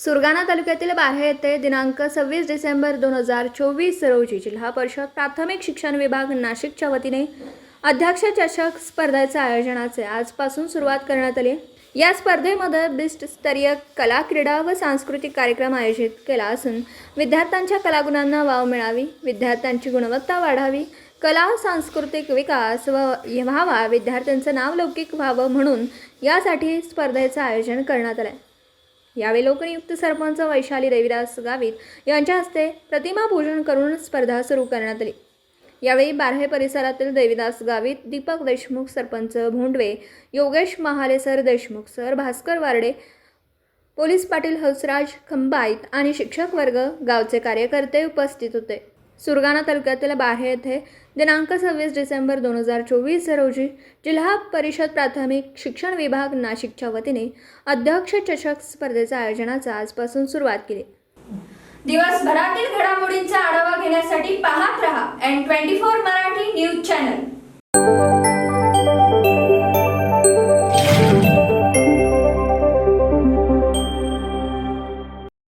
सुरगाणा तालुक्यातील बार्हे येथे दिनांक 26 डिसेंबर 2024 रोजी जिल्हा परिषद प्राथमिक शिक्षण विभाग नाशिकच्या वतीने अध्यक्ष चषक स्पर्धेचे आयोजनाचे आजपासून सुरुवात करण्यात आली। या स्पर्धेमध्ये बेस्ट स्तरीय कला, क्रीडा व सांस्कृतिक कार्यक्रम आयोजित केला असून विद्यार्थ्यांच्या कलागुणांना वाव मिळावी, विद्यार्थ्यांची गुणवत्ता वाढावी, कला सांस्कृतिक विकास व्हावा, विद्यार्थ्यांचं नाव लौकिक व्हावं म्हणून यासाठी स्पर्धेचं आयोजन करण्यात आलं आहे। यावेळी लोकनियुक्त सरपंच वैशाली देवीदास गावित यांच्या हस्ते प्रतिमा पूजन करून स्पर्धा सुरू करण्यात आली। यावेळी बार्हे परिसरातील देवीदास गावित, दीपक देशमुख, सरपंच भोंडवे, योगेश महालेसर देशमुख सर, भास्कर वारडे, पोलीस पाटील हंसराज खंबाईत आणि शिक्षक वर्ग, गावचे कार्यकर्ते उपस्थित होते। सुरगाणा तालुक्यातील बार्हे येथे दिनांक 26 डिसेंबर 2024 रोजी जिल्हा परिषद प्राथमिक शिक्षण विभाग नाशिकच्या वतीने अध्यक्ष चषक स्पर्धेच्या आयोजनाचा आजपासून सुरुवात केली। दिवसभरातील घडामोडींचा आढावा घेण्यासाठी पाहत रहा N24 मराठी न्यूज चॅनल।